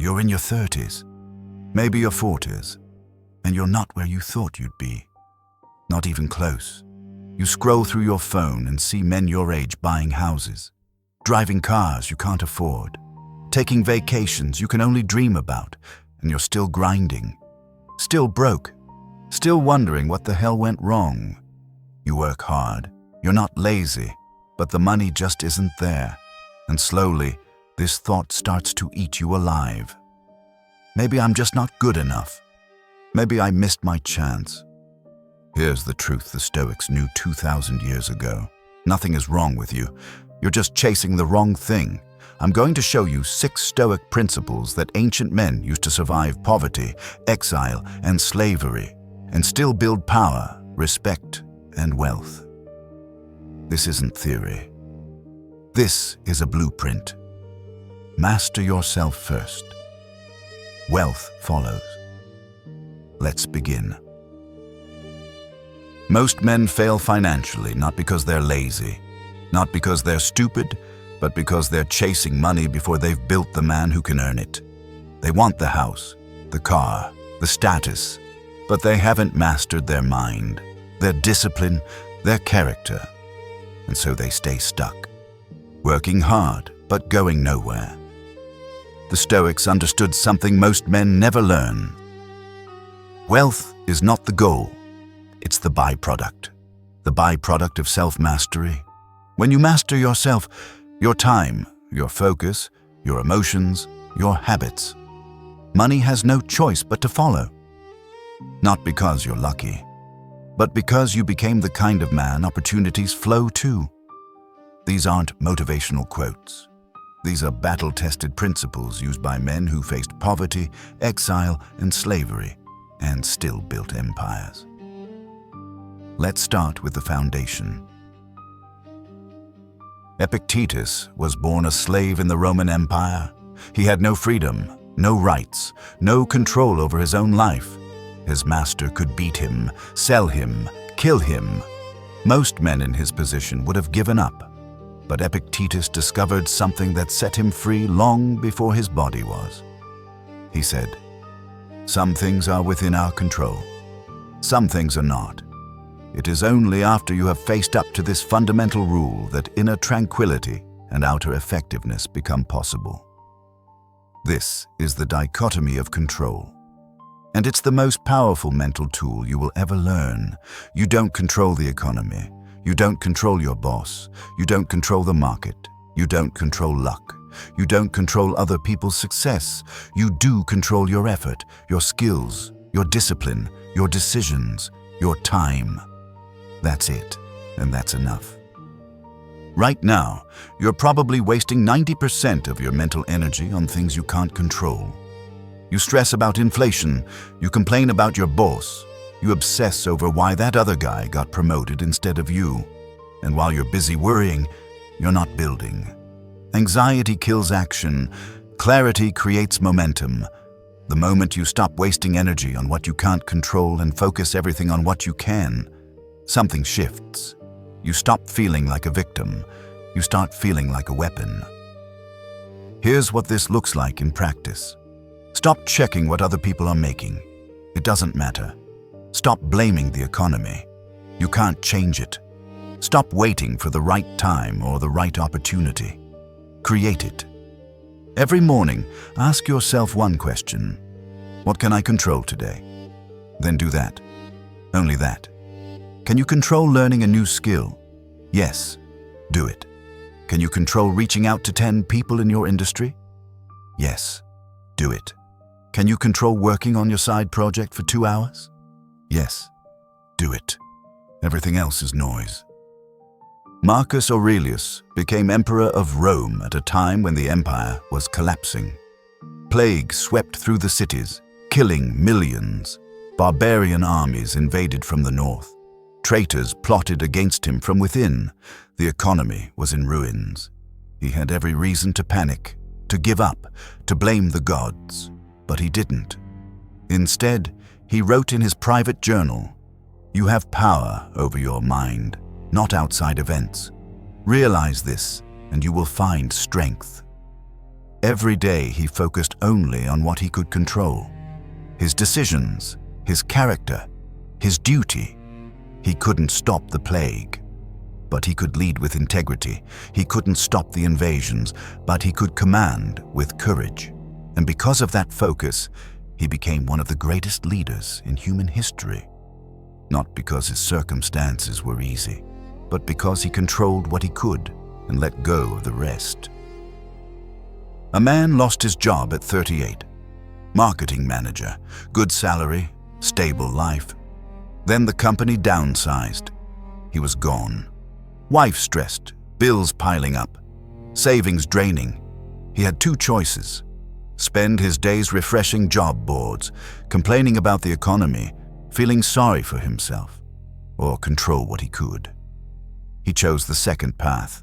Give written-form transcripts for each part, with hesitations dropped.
You're in your 30s, maybe your 40s, and you're not where you thought you'd be. Not even close. You scroll through your phone and see men your age buying houses, driving cars you can't afford, taking vacations you can only dream about, and you're still grinding, still broke, still wondering what the hell went wrong. You work hard, you're not lazy, but the money just isn't there, and slowly, this thought starts to eat you alive. Maybe I'm just not good enough. Maybe I missed my chance. Here's the truth the Stoics knew 2,000 years ago. Nothing is wrong with you. You're just chasing the wrong thing. I'm going to show you 6 Stoic principles that ancient men used to survive poverty, exile, and slavery, and still build power, respect, and wealth. This isn't theory. This is a blueprint. Master yourself first. Wealth follows. Let's begin. Most men fail financially, not because they're lazy, not because they're stupid, but because they're chasing money before they've built the man who can earn it. They want the house, the car, the status, but they haven't mastered their mind, their discipline, their character, and so they stay stuck, working hard but going nowhere. The Stoics understood something most men never learn. Wealth is not the goal, it's the byproduct of self-mastery. When you master yourself, your time, your focus, your emotions, your habits, money has no choice but to follow. Not because you're lucky, but because you became the kind of man opportunities flow to. These aren't motivational quotes. These are battle-tested principles used by men who faced poverty, exile, and slavery, and still built empires. Let's start with the foundation. Epictetus was born a slave in the Roman Empire. He had no freedom, no rights, no control over his own life. His master could beat him, sell him, kill him. Most men in his position would have given up. But Epictetus discovered something that set him free long before his body was. He said, "Some things are within our control. Some things are not. It is only after you have faced up to this fundamental rule that inner tranquility and outer effectiveness become possible." This is the dichotomy of control. And it's the most powerful mental tool you will ever learn. You don't control the economy. You don't control your boss. You don't control the market. You don't control luck. You don't control other people's success. You do control your effort, your skills, your discipline, your decisions, your time. That's it, and that's enough. Right now, you're probably wasting 90% of your mental energy on things you can't control. You stress about inflation. You complain about your boss. You obsess over why that other guy got promoted instead of you. And while you're busy worrying, you're not building. Anxiety kills action. Clarity creates momentum. The moment you stop wasting energy on what you can't control and focus everything on what you can, something shifts. You stop feeling like a victim. You start feeling like a weapon. Here's what this looks like in practice. Stop checking what other people are making. It doesn't matter. Stop blaming the economy. You can't change it. Stop waiting for the right time or the right opportunity. Create it. Every morning, ask yourself one question. What can I control today? Then do that. Only that. Can you control learning a new skill? Yes. Do it. Can you control reaching out to 10 people in your industry? Yes. Do it. Can you control working on your side project for 2 hours? Yes, do it. Everything else is noise. Marcus Aurelius became emperor of Rome at a time when the empire was collapsing. Plague swept through the cities, killing millions. Barbarian armies invaded from the north. Traitors plotted against him from within. The economy was in ruins. He had every reason to panic, to give up, to blame the gods, but he didn't. Instead, he wrote in his private journal, "You have power over your mind, not outside events. Realize this, and you will find strength." Every day he focused only on what he could control. His decisions, his character, his duty. He couldn't stop the plague, but he could lead with integrity. He couldn't stop the invasions, but he could command with courage. And because of that focus, he became one of the greatest leaders in human history. Not because his circumstances were easy, but because he controlled what he could and let go of the rest. A man lost his job at 38. Marketing manager, good salary, stable life. Then the company downsized. He was gone. Wife stressed, bills piling up, savings draining. He had two choices: spend his days refreshing job boards, complaining about the economy, feeling sorry for himself, or control what he could. He chose the second path.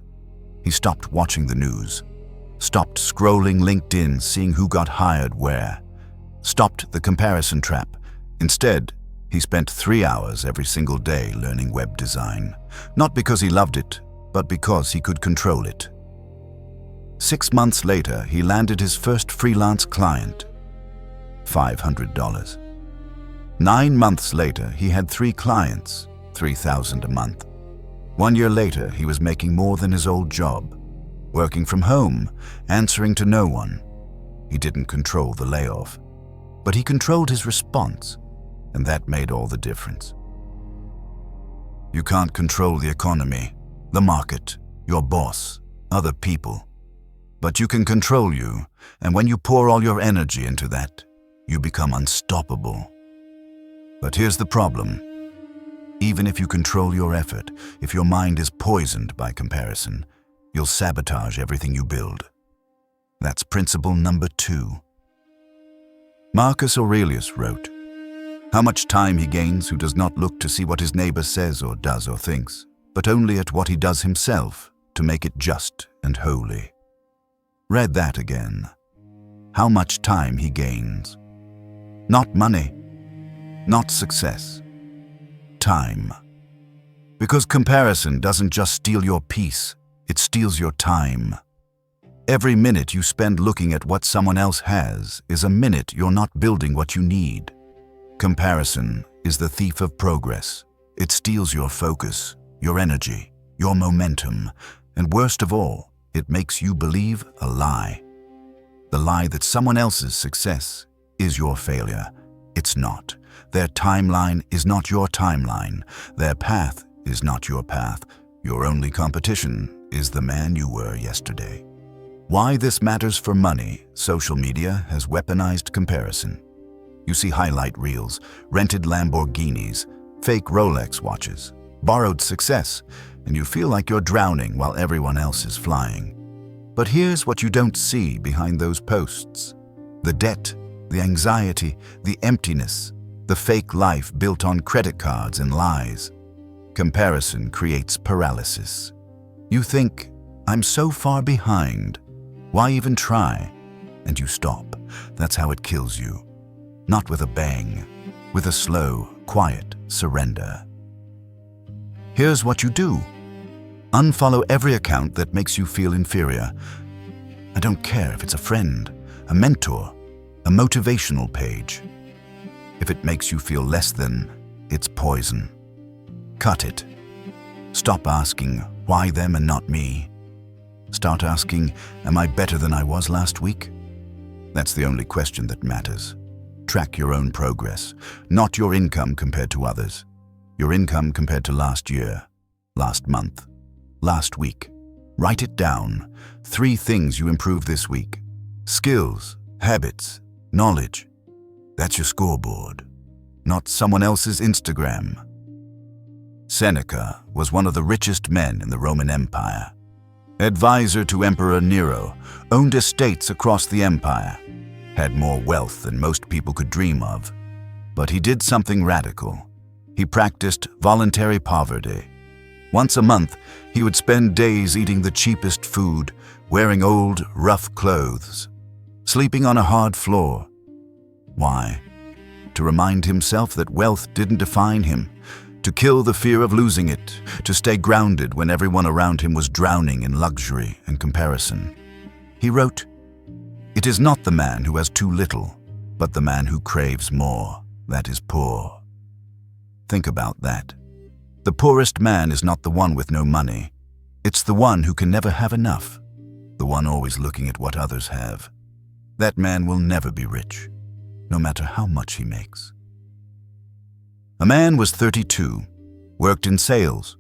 He stopped watching the news, stopped scrolling LinkedIn, seeing who got hired where, stopped the comparison trap. Instead, he spent 3 hours every single day learning web design, not because he loved it, but because he could control it. 6 months later, he landed his first freelance client, $500. 9 months later, he had 3 clients, $3,000 a month. 1 year later, he was making more than his old job, working from home, answering to no one. He didn't control the layoff, but he controlled his response, and that made all the difference. You can't control the economy, the market, your boss, other people, but you can control you, and when you pour all your energy into that, you become unstoppable. But here's the problem. Even if you control your effort, if your mind is poisoned by comparison, you'll sabotage everything you build. That's principle number 2. Marcus Aurelius wrote, "How much time he gains who does not look to see what his neighbor says or does or thinks, but only at what he does himself to make it just and holy." Read that again. How much time he gains. Not money, not success. Time. Because comparison doesn't just steal your peace, it steals your time. Every minute you spend looking at what someone else has is a minute you're not building what you need. Comparison is the thief of progress. It steals your focus, your energy, your momentum, and worst of all, it makes you believe a lie. The lie that someone else's success is your failure. It's not. Their timeline is not your timeline. Their path is not your path. Your only competition is the man you were yesterday. Why this matters for money, social media has weaponized comparison. You see highlight reels, rented Lamborghinis, fake Rolex watches, borrowed success, and you feel like you're drowning while everyone else is flying. But here's what you don't see behind those posts. The debt, the anxiety, the emptiness, the fake life built on credit cards and lies. Comparison creates paralysis. You think, I'm so far behind. Why even try? And you stop. That's how it kills you. Not with a bang, with a slow, quiet surrender. Here's what you do. Unfollow every account that makes you feel inferior. I don't care if it's a friend, a mentor, a motivational page. If it makes you feel less than, it's poison. Cut it. Stop asking, why them and not me? Start asking, am I better than I was last week? That's the only question that matters. Track your own progress, not your income compared to others. Your income compared to last year, last month, last week. Write it down. 3 things you improved this week. Skills, habits, knowledge. That's your scoreboard, not someone else's Instagram. Seneca was one of the richest men in the Roman Empire. Advisor to Emperor Nero, owned estates across the empire, had more wealth than most people could dream of. But he did something radical. He practiced voluntary poverty. Once a month, he would spend days eating the cheapest food, wearing old, rough clothes, sleeping on a hard floor. Why? To remind himself that wealth didn't define him, to kill the fear of losing it, to stay grounded when everyone around him was drowning in luxury and comparison. He wrote, It is not the man who has too little, but the man who craves more that is poor. Think about that. The poorest man is not the one with no money. It's the one who can never have enough, the one always looking at what others have. That man will never be rich, no matter how much he makes. A man was 32, worked in sales,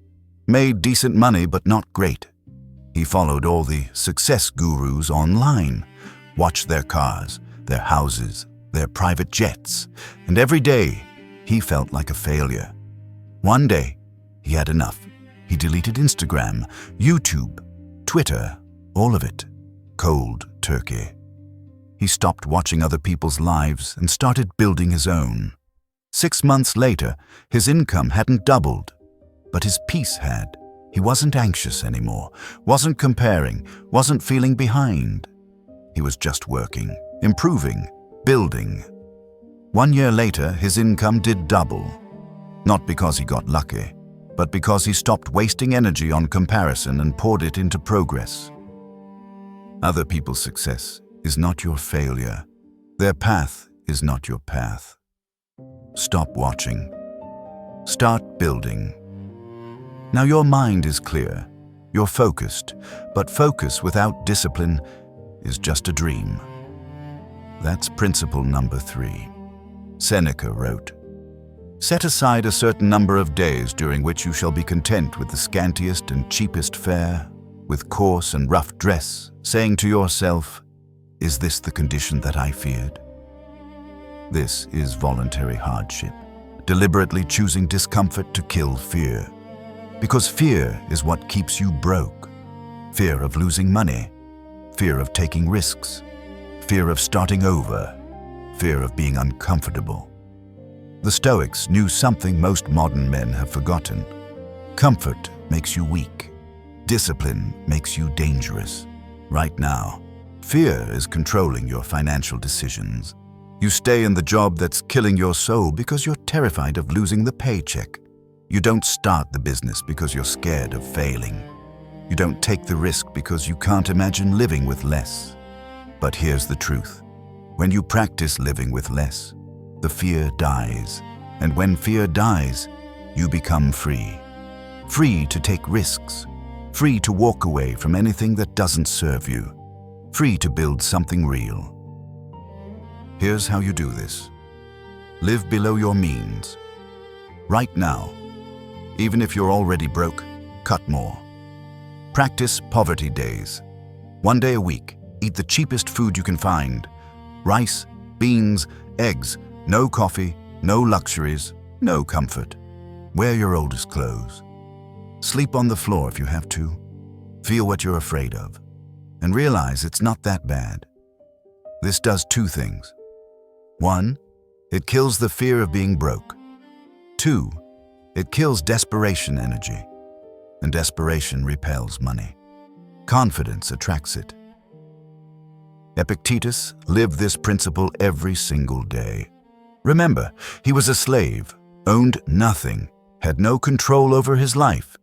made decent money but not great. He followed all the success gurus online, watched their cars, their houses, their private jets, and every day he felt like a failure. One day, he had enough. He deleted Instagram, YouTube, Twitter, all of it. Cold turkey. He stopped watching other people's lives and started building his own. 6 months later, his income hadn't doubled, but his peace had. He wasn't anxious anymore, wasn't comparing, wasn't feeling behind. He was just working, improving, building. 1 year later, his income did double. Not because he got lucky, but because he stopped wasting energy on comparison and poured it into progress. Other people's success is not your failure. Their path is not your path. Stop watching. Start building. Now your mind is clear. You're focused, but focus without discipline is just a dream. That's principle number 3. Seneca wrote, "Set aside a certain number of days during which you shall be content with the scantiest and cheapest fare, with coarse and rough dress, saying to yourself, 'Is this the condition that I feared?'" This is voluntary hardship, deliberately choosing discomfort to kill fear. Because fear is what keeps you broke. Fear of losing money, fear of taking risks, fear of starting over, fear of being uncomfortable. The Stoics knew something most modern men have forgotten. Comfort makes you weak. Discipline makes you dangerous. Right now, fear is controlling your financial decisions. You stay in the job that's killing your soul because you're terrified of losing the paycheck. You don't start the business because you're scared of failing. You don't take the risk because you can't imagine living with less. But here's the truth. When you practice living with less, the fear dies. And when fear dies, you become free. Free to take risks. Free to walk away from anything that doesn't serve you. Free to build something real. Here's how you do this. Live below your means. Right now. Even if you're already broke, cut more. Practice poverty days. 1 day a week, eat the cheapest food you can find. Rice, beans, eggs, no coffee, no luxuries, no comfort. Wear your oldest clothes. Sleep on the floor if you have to. Feel what you're afraid of. And realize it's not that bad. This does 2 things. 1, it kills the fear of being broke. 2, it kills desperation energy. And desperation repels money. Confidence attracts it. Epictetus lived this principle every single day. Remember, he was a slave, owned nothing, had no control over his life.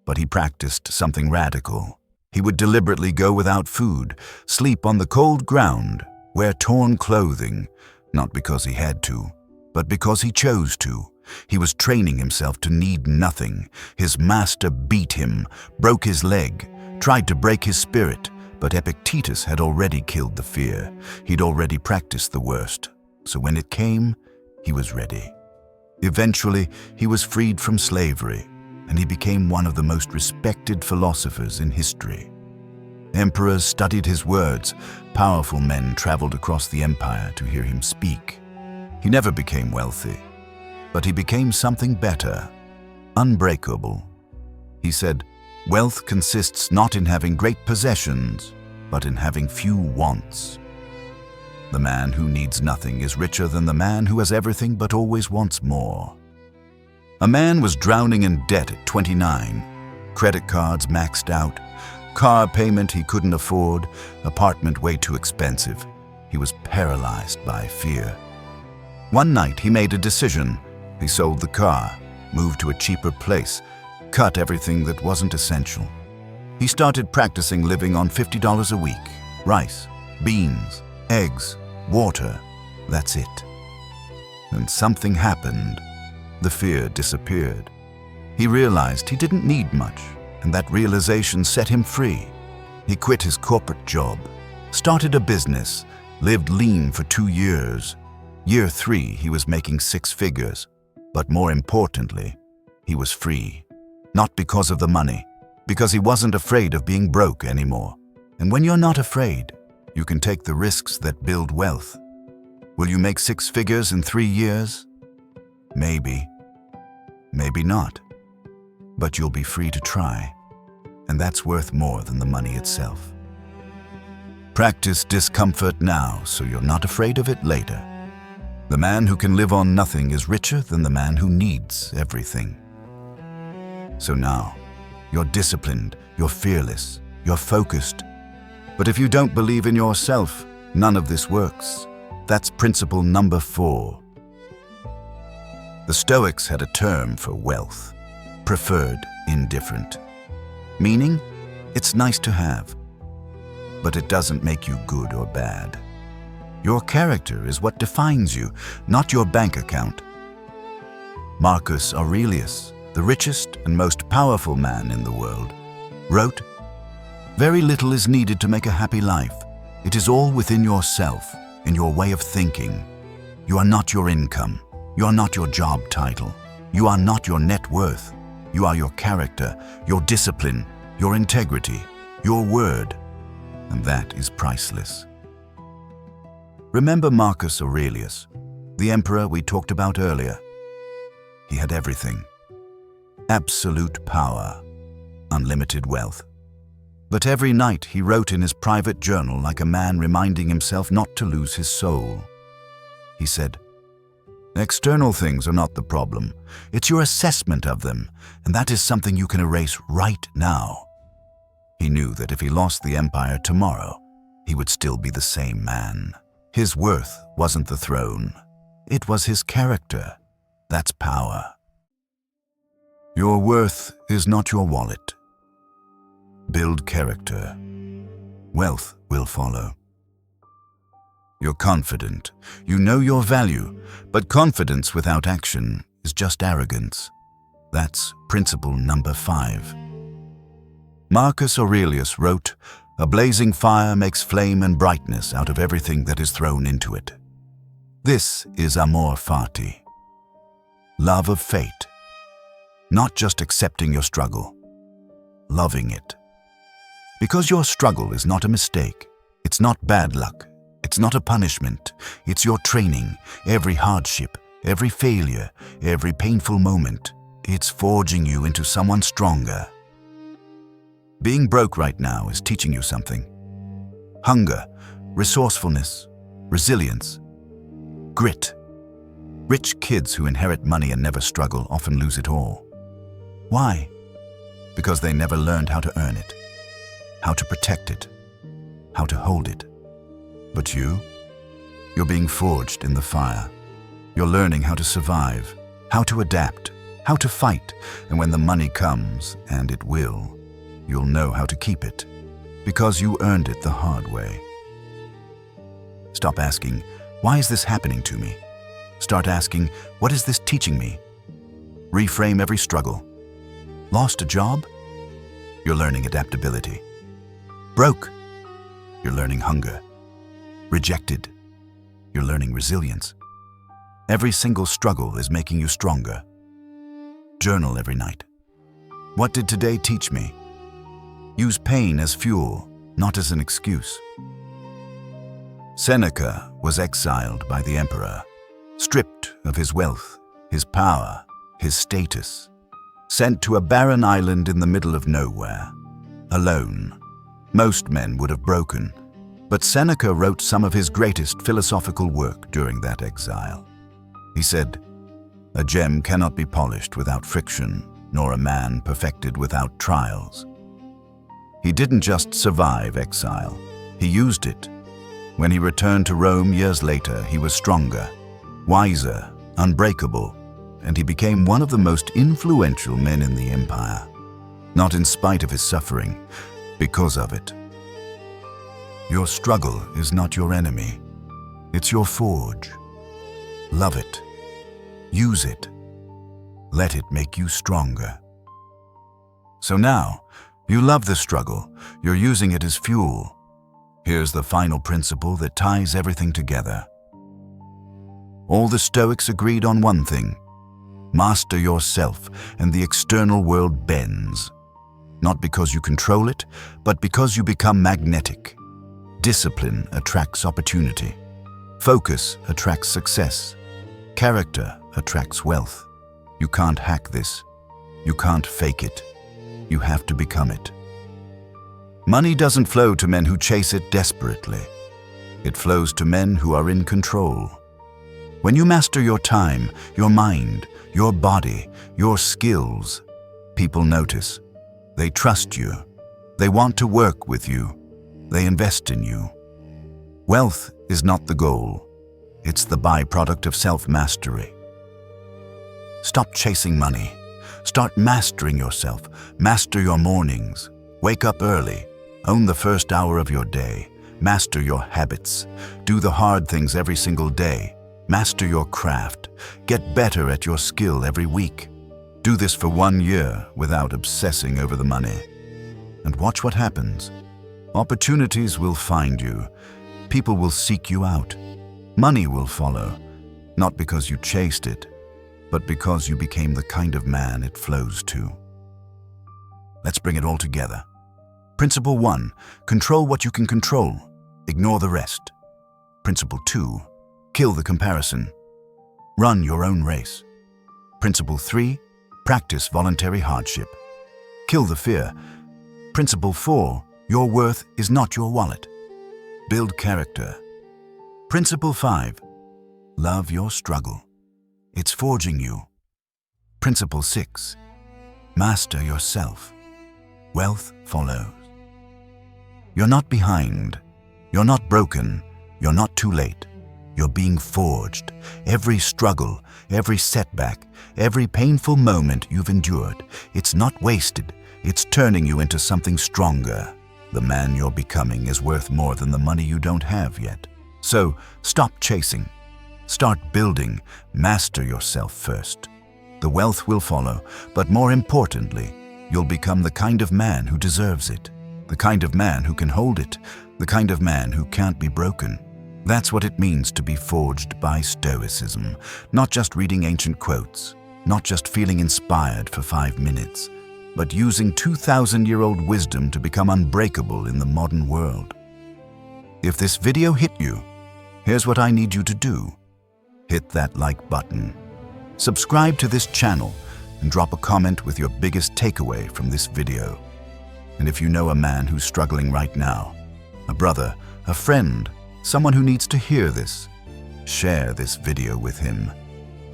But he practiced something radical. He would deliberately go without food, sleep on the cold ground, wear torn clothing, not because he had to, but because he chose to. He was training himself to need nothing. His master beat him, broke his leg, tried to break his spirit, but Epictetus had already killed the fear. He'd already practiced the worst. So when it came, he was ready. Eventually, he was freed from slavery, and he became one of the most respected philosophers in history. Emperors studied his words. Powerful men traveled across the empire to hear him speak. He never became wealthy, but he became something better, unbreakable. He said, "Wealth consists not in having great possessions, but in having few wants." The man who needs nothing is richer than the man who has everything but always wants more. A man was drowning in debt at 29, credit cards maxed out, car payment he couldn't afford, apartment way too expensive. He was paralyzed by fear. One night he made a decision. He sold the car, moved to a cheaper place, cut everything that wasn't essential. He started practicing living on $50 a week, rice, beans, Eggs, water, that's it. And something happened. The fear disappeared. He realized he didn't need much, and that realization set him free. He quit his corporate job, started a business, lived lean for 2 years. Year 3, he was making 6 figures. But more importantly, he was free. Not because of the money, because he wasn't afraid of being broke anymore. And when you're not afraid, you can take the risks that build wealth. Will you make 6 figures in 3 years? Maybe. Maybe not. But you'll be free to try. And that's worth more than the money itself. Practice discomfort now so you're not afraid of it later. The man who can live on nothing is richer than the man who needs everything. So now, you're disciplined, you're fearless, you're focused. But if you don't believe in yourself, none of this works. That's principle number 4. The Stoics had a term for wealth: preferred indifferent. Meaning, it's nice to have, but it doesn't make you good or bad. Your character is what defines you, not your bank account. Marcus Aurelius, the richest and most powerful man in the world, wrote, "Very little is needed to make a happy life. It is all within yourself, in your way of thinking. You are not your income. You are not your job title. You are not your net worth. You are your character, your discipline, your integrity, your word. And that is priceless." Remember Marcus Aurelius, the emperor we talked about earlier? He had everything. Absolute power, unlimited wealth. But every night he wrote in his private journal like a man reminding himself not to lose his soul. He said, "External things are not the problem. It's your assessment of them, and that is something you can erase right now." He knew that if he lost the empire tomorrow, he would still be the same man. His worth wasn't the throne. It was his character. That's power. Your worth is not your wallet. Build character. Wealth will follow. You're confident. You know your value, but confidence without action is just arrogance. That's principle number 5. Marcus Aurelius wrote, "A blazing fire makes flame and brightness out of everything that is thrown into it." This is Amor, Fati. Love of fate. Not just accepting your struggle, loving it. Because your struggle is not a mistake. It's not bad luck. It's not a punishment. It's your training. Every hardship, every failure, every painful moment, it's forging you into someone stronger. Being broke right now is teaching you something. Hunger, resourcefulness, resilience, grit. Rich kids who inherit money and never struggle often lose it all. Why? Because they never learned how to earn it, how to protect it, how to hold it. But you're being forged in the fire. You're learning how to survive, how to adapt, how to fight, and when the money comes, and it will, you'll know how to keep it, because you earned it the hard way. Stop asking, "Why is this happening to me?" Start asking, "What is this teaching me?" Reframe every struggle. Lost a job? You're learning adaptability. Broke? You're learning hunger. Rejected? You're learning resilience. Every single struggle is making you stronger. Journal every night. What did today teach me? Use pain as fuel, not as an excuse. Seneca was exiled by the emperor, stripped of his wealth, his power, his status, sent to a barren island in the middle of nowhere, alone. Most men would have broken, but Seneca wrote some of his greatest philosophical work during that exile. He said, "A gem cannot be polished without friction, nor a man perfected without trials." He didn't just survive exile, he used it. When he returned to Rome years later, he was stronger, wiser, unbreakable, and he became one of the most influential men in the empire. Not in spite of his suffering, because of it. Your struggle is not your enemy. It's your forge. Love it. Use it. Let it make you stronger. So now, you love the struggle. You're using it as fuel. Here's the final principle that ties everything together. All the Stoics agreed on one thing. Master yourself, and the external world bends. Not because you control it, but because you become magnetic. Discipline attracts opportunity. Focus attracts success. Character attracts wealth. You can't hack this. You can't fake it. You have to become it. Money doesn't flow to men who chase it desperately. It flows to men who are in control. When you master your time, your mind, your body, your skills, people notice. They trust you. They want to work with you. They invest in you. Wealth is not the goal. It's the byproduct of self-mastery. Stop chasing money. Start mastering yourself. Master your mornings. Wake up early. Own the first hour of your day. Master your habits. Do the hard things every single day. Master your craft. Get better at your skill every week. Do this for 1 year without obsessing over the money. And watch what happens. Opportunities will find you. People will seek you out. Money will follow, not because you chased it, but because you became the kind of man it flows to. Let's bring it all together. Principle 1, control what you can control. Ignore the rest. Principle 2, kill the comparison. Run your own race. Principle 3, practice voluntary hardship. Kill the fear. Principle 4, your worth is not your wallet. Build character. Principle 5, love your struggle. It's forging you. Principle 6, master yourself. Wealth follows. You're not behind. You're not broken. You're not too late. You're being forged. Every struggle, every setback, every painful moment you've endured, it's not wasted. It's turning you into something stronger. The man you're becoming is worth more than the money you don't have yet. So stop chasing. Start building. Master yourself first. The wealth will follow, but more importantly, you'll become the kind of man who deserves it. The kind of man who can hold it. The kind of man who can't be broken. That's what it means to be forged by Stoicism. Not just reading ancient quotes, not just feeling inspired for 5 minutes, but using 2,000-year-old wisdom to become unbreakable in the modern world. If this video hit you, here's what I need you to do. Hit that like button. Subscribe to this channel and drop a comment with your biggest takeaway from this video. And if you know a man who's struggling right now, a brother, a friend, someone who needs to hear this, share this video with him.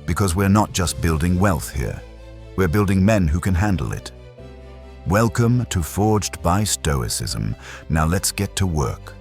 Because we're not just building wealth here, we're building men who can handle it. Welcome to Forged by Stoicism. Now let's get to work.